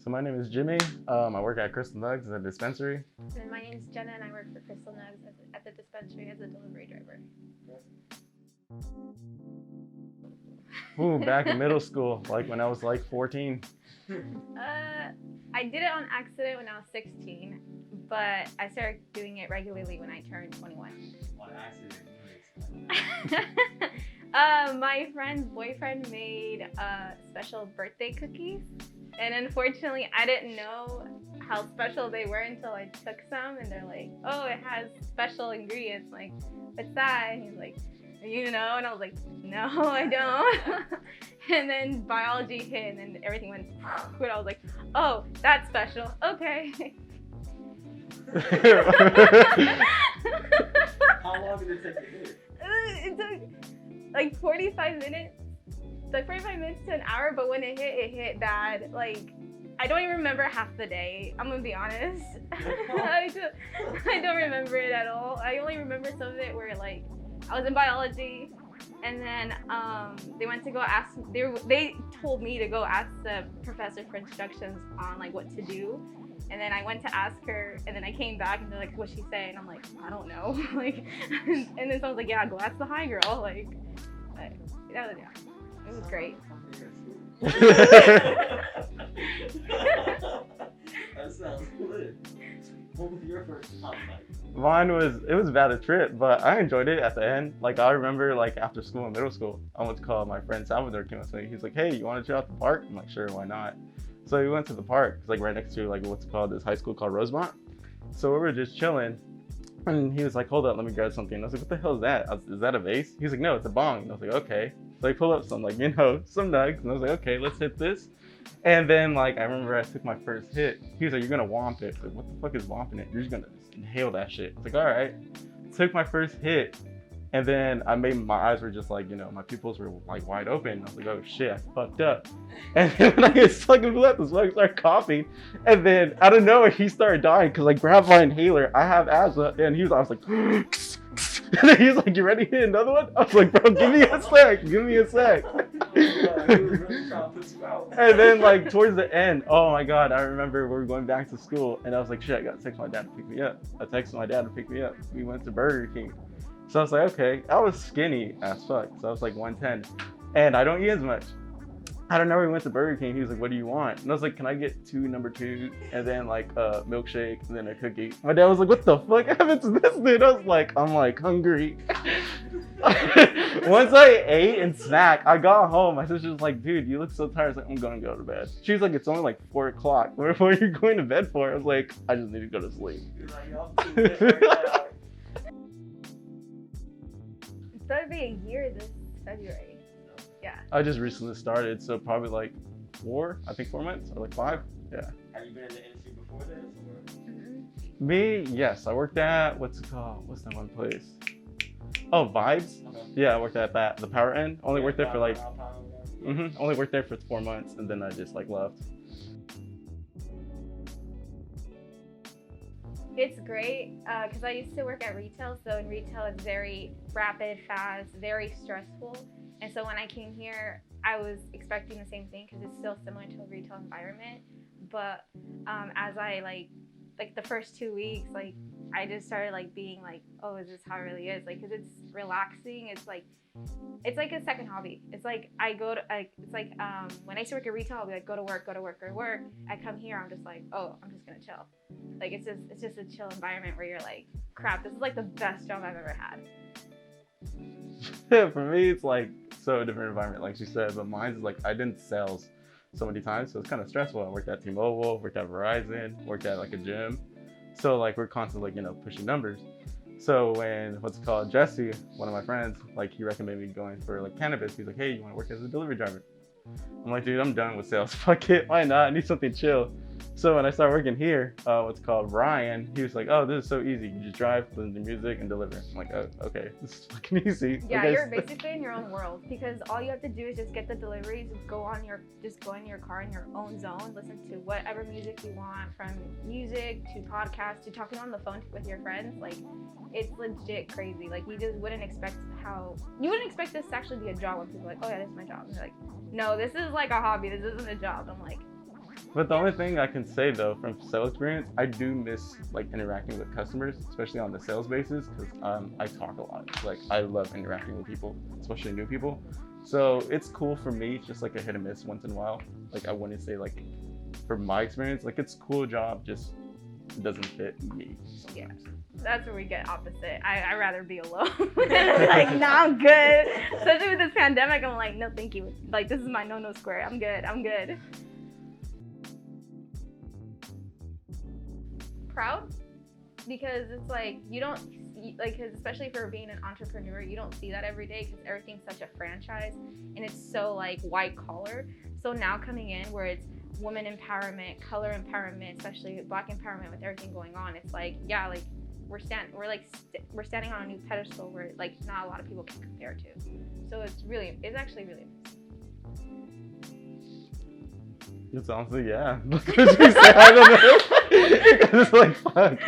So my name is Jimmy. I work at Nugs at Dispensary. And my name is Jenna, and I work for Nugs at the Dispensary as a delivery driver. Ooh, back in middle school, like when I was like 14. I did it on accident when I was 16, but I started doing it regularly when I turned 21. On accident? My friend's boyfriend made special birthday cookies, and unfortunately I didn't know how special they were until I took some, and they're like, oh, it has special ingredients. I'm like, what's that? And he's like, you know, and I was like, no, I don't. And then biology hit, and then everything went, and I was like, oh, that's special, okay. How long did it take to hit? It took like 45 minutes. Like 45 minutes to an hour, but when it hit bad. Like, I don't even remember half the day. I'm gonna be honest. I don't remember it at all. I only remember some of it where like I was in biology, and then they went to go ask. They told me to go ask the professor for instructions on like what to do. And then I went to ask her, and then I came back, and they're like, "What'd she say?" And I'm like, "I don't know." Like, and then someone's like, "Yeah, go ask the high girl." Like, that was, yeah, it was great. That sounds good. What was your first time like? Mine was about a trip, but I enjoyed it at the end. Like I remember like after school in middle school, I went to call my friend Salvador came up to me. He's like, "Hey, you want to chill out the park?" I'm like, "Sure, why not?" So we went to the park. It's like right next to like what's called this high school called Rosemont. So we were just chilling, and he was like, "Hold up, let me grab something." And I was like, "What the hell is that? Is that a vase?" He's like, "No, it's a bong." And I was like, "Okay." So I pull up some like some nugs, and I was like, "Okay, let's hit this." And then like I remember I took my first hit. He was like, "You're gonna womp it." I was like, "What the fuck is womping it? You're just gonna inhale that shit." I was like, "All right." Took my first hit. And then my eyes were just like, you know, my pupils were like wide open. I was like, oh shit, I fucked up. And then when I get stuck in the this one, I started coughing. And then out of nowhere, he started dying because I grabbed my inhaler. I have asthma. And I was like, and then he was like, you ready to hit another one? I was like, bro, give me a sec. Give me a sec. And then like towards the end, oh my God, I remember we were going back to school. And I was like, shit, I got to text my dad to pick me up. I texted my dad to pick me up. We went to Burger King. So I was like, okay, I was skinny as fuck. So I was like 110 and I don't eat as much. I don't know, we went to Burger King. He was like, what do you want? And I was like, can I get 2 number 2s and then like a milkshake and then a cookie? My dad was like, what the fuck happened to this dude? I was like, I'm like hungry. Once I ate and snacked, I got home. My sister was like, dude, you look so tired. I was like, I'm gonna go to bed. She was like, it's only like 4 o'clock. What are you going to bed for? I was like, I just need to go to sleep. It's gonna be a year this February. Yeah. I just recently started, so probably like 4 months or like 5. Yeah. Have you been in the industry before this? Or? Mm-hmm. Me, yes. I worked at, what's it called? What's that one place? Oh, Vibes? Okay. Yeah, I worked at that, the Power End. Only worked there for like, Yeah. only worked there for 4 months and then I just like left. It's great because I used to work at retail, so in retail it's very rapid, fast, very stressful. And so when I came here, I was expecting the same thing because it's still similar to a retail environment. But as I like the first 2 weeks, like I just started like being like, oh, is this how it really is? Like, because it's relaxing. It's like a second hobby. It's like I go to when I used to work at retail, I'll be like, go to work. I come here, I'm just like, oh, I'm just gonna chill. Like it's just a chill environment where you're like, crap, this is like the best job I've ever had. For me, it's like so different environment, like she said, but mine's like I did sales so many times, so it's kind of stressful. I worked at T-Mobile, worked at Verizon, worked at like a gym. So like we're constantly like, you know, pushing numbers. So when Jesse, one of my friends, like he recommended me going for like cannabis. He's like, hey, you want to work as a delivery driver? I'm like, dude, I'm done with sales. Fuck it, why not? I need something chill. So when I started working here, Ryan, he was like, oh, this is so easy. You just drive, listen to music, and deliver. I'm like, oh, okay, this is fucking easy. Yeah, you're basically in your own world because all you have to do is just get the deliveries, go in your car in your own zone, listen to whatever music you want, from music to podcasts to talking on the phone with your friends. Like, it's legit crazy. Like, you just wouldn't expect this to actually be a job when people are like, oh yeah, this is my job. And they're like, no, this is like a hobby. This isn't a job. I'm like, But the only thing I can say though, from sales experience, I do miss like interacting with customers, especially on the sales basis, because I talk a lot. Like I love interacting with people, especially new people. So it's cool for me, just like a hit and miss once in a while. Like I wouldn't say like, from my experience, like it's a cool job, just doesn't fit me. Yeah, that's where we get opposite. I rather be alone. Like, nah, I'm good. Especially with this pandemic, I'm like, no, thank you. Like, this is my no square. I'm good. I'm good. Proud, because it's like you don't like, cause especially for being an entrepreneur, you don't see that every day because everything's such a franchise and it's so like white collar. So now coming in where it's women empowerment, color empowerment, especially Black empowerment with everything going on, it's like, yeah, like we're standing on a new pedestal where like not a lot of people can compare to. So it's actually really It's honestly, yeah. Look what she said. I don't know. It's like, fuck.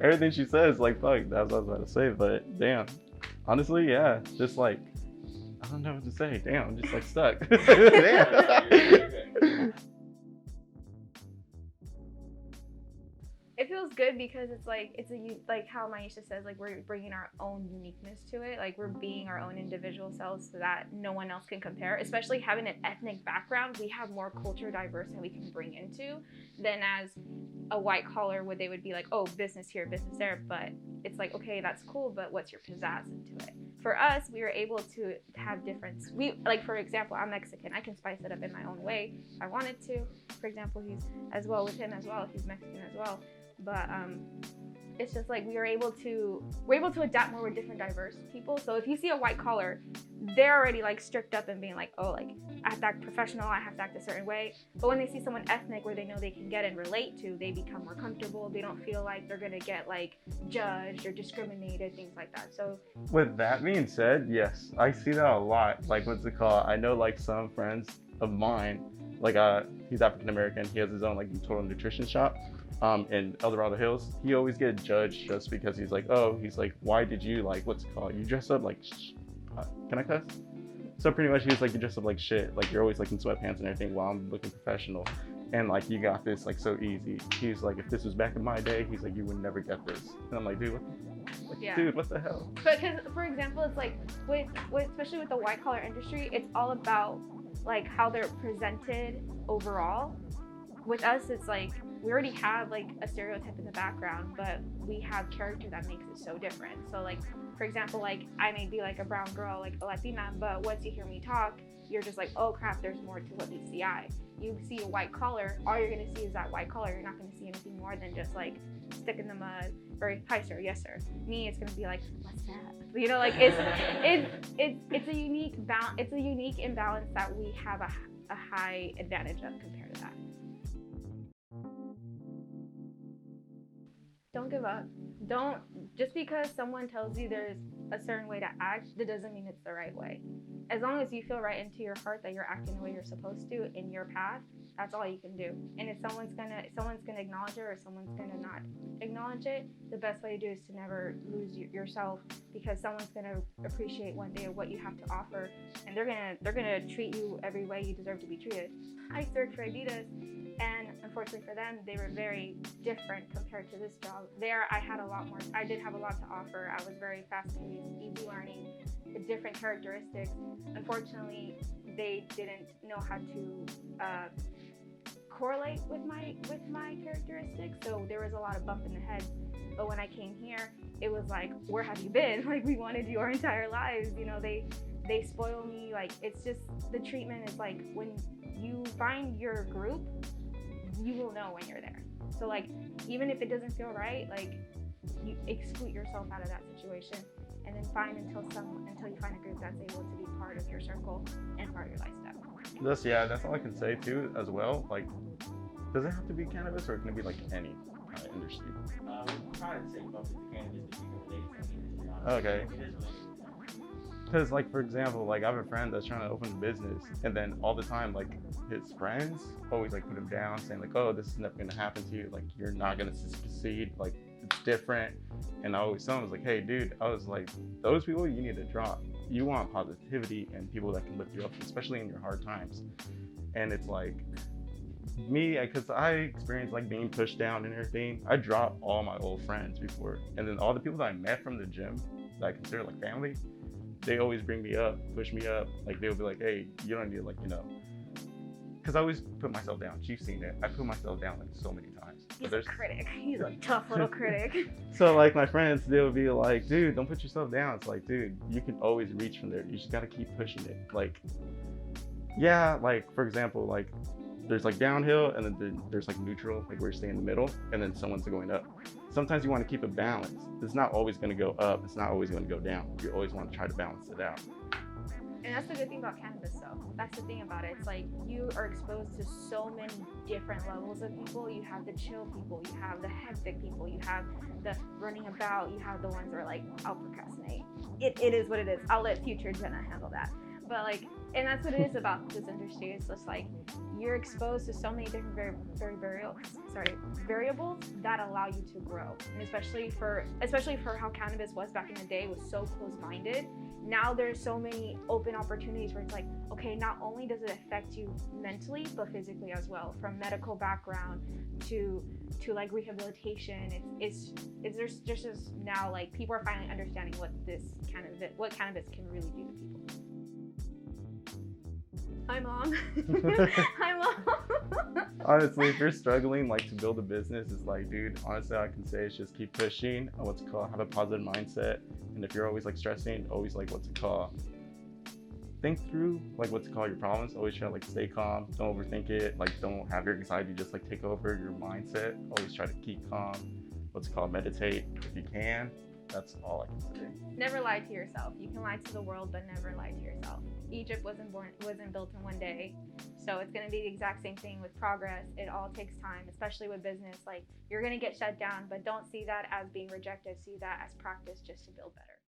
Everything she says, like, fuck. That's what I was about to say, but damn. Honestly, yeah. Just like, I don't know what to say. Damn, I'm just like stuck. Damn. It feels good because it's like like how Maisha says, like we're bringing our own uniqueness to it, like we're being our own individual selves so that no one else can compare. Especially having an ethnic background, we have more culture diverse that we can bring into than as a white collar where they would be like, oh, business here, business there. But it's like, okay, that's cool, but what's your pizzazz into it? For us, we were able to have difference. We, like, for example, I'm Mexican. I can spice it up in my own way if I wanted to. For example, he's as well with him as well. He's Mexican as well. But it's just like we're able to adapt more with different diverse people. So if you see a white collar, they're already like strict up and being like, oh, like I have to act professional, I have to act a certain way. But when they see someone ethnic where they know they can get and relate to, they become more comfortable. They don't feel like they're gonna get like judged or discriminated, things like that. So with that being said, yes, I see that a lot. Like, what's it called? I know like some friends of mine, like he's African American. He has his own like total nutrition shop. In El Dorado Hills, he always get judged just because he's like, oh, he's like, why did you like, what's it called? You dress up like, can I cuss? So pretty much he was like, you dress up like shit. Like you're always like in sweatpants and everything while I'm looking professional. And like, you got this like so easy. He's like, if this was back in my day, he's like, you would never get this. And I'm like, dude, dude, what the hell? But because, for example, it's like, with especially with the white collar industry, it's all about like how they're presented overall. With us, it's like, we already have like a stereotype in the background, but we have character that makes it so different. So like, for example, like I may be like a brown girl, like a Latina, but once you hear me talk, you're just like, oh crap, there's more to what meets the eye. You see a white collar, all you're gonna see is that white collar. You're not gonna see anything more than just like stick in the mud, or hi sir, yes sir. Me, it's gonna be like, what's that? You know, like it's a unique imbalance that we have a high advantage of compared to that. Don't give up. Don't, just because someone tells you there's a certain way to act, that doesn't mean it's the right way. As long as you feel right into your heart that you're acting the way you're supposed to in your path, that's all you can do. And if someone's gonna acknowledge it or someone's gonna not acknowledge it, the best way to do is to never lose yourself, because someone's gonna appreciate one day what you have to offer, and they're gonna treat you every way you deserve to be treated. I used to work for Adidas, and unfortunately for them, they were very different compared to this job. There, I did have a lot to offer. I was very fast-paced, easy learning, with different characteristics. Unfortunately, they didn't know how to correlate with my characteristics, so there was a lot of bump in the head. But when I came here, it was like, where have you been? Like, we wanted you our entire lives. You know, they spoil me. Like, it's just, the treatment is like, when you find your group, you will know when you're there. So like, even if it doesn't feel right, like, you exclude yourself out of that situation, and then find until you find a group that's able to be part of your circle and part of your lifestyle. That's all I can say too as well. Like, does it have to be cannabis, or can it be like any industry? We're trying to say bump into cannabis to keep it related to the industry. Okay. Because like, for example, like I have a friend that's trying to open a business, and then all the time, like his friends always like put him down, saying like, oh, this is never gonna happen to you, like you're not gonna succeed, like it's different. And I always tell him, I was like, hey dude, I was like, those people you need to drop. You want positivity and people that can lift you up, especially in your hard times. And it's like, me, because I experienced like being pushed down and everything. I dropped all my old friends before, and then all the people that I met from the gym that I consider like family, they always bring me up, push me up. Like they'll be like, hey, you don't need to, like, you know, because I always put myself down. You've seen it. I put myself down like so many times. He's a critic. He's a tough little critic. So like my friends, they'll be like, dude, don't put yourself down. It's like, dude, you can always reach from there. You just gotta keep pushing it. Like, yeah, like for example, like there's like downhill and then there's like neutral, like where you stay in the middle, and then someone's going up. Sometimes you want to keep it balanced. It's not always going to go up. It's not always going to go down. You always want to try to balance it out. And that's the good thing about cannabis, though. That's the thing about it. It's like you are exposed to so many different levels of people. You have the chill people, you have the hectic people, you have the running about, you have the ones that are like, I'll procrastinate. It is what it is. I'll let future Jenna handle that. But like, and that's what it is about this industry. It's just like you're exposed to so many different variables that allow you to grow. And especially for how cannabis was back in the day, was so close-minded. Now there's so many open opportunities where it's like, okay, not only does it affect you mentally, but physically as well. From medical background to like rehabilitation, there's just now like people are finally understanding what cannabis can really do to people. Hi, Mom. Hi, Mom. Honestly, if you're struggling like to build a business, it's like, dude, honestly, all I can say is just keep pushing. Have a positive mindset. And if you're always like stressing, always like think through like your problems. Always try to like stay calm. Don't overthink it. Like don't have your anxiety just like take over your mindset. Always try to keep calm. Meditate if you can. That's all I can say. Never lie to yourself. You can lie to the world, but never lie to yourself. Egypt wasn't built in one day. So it's going to be the exact same thing with progress. It all takes time, especially with business. Like you're going to get shut down, but don't see that as being rejected. See that as practice just to build better.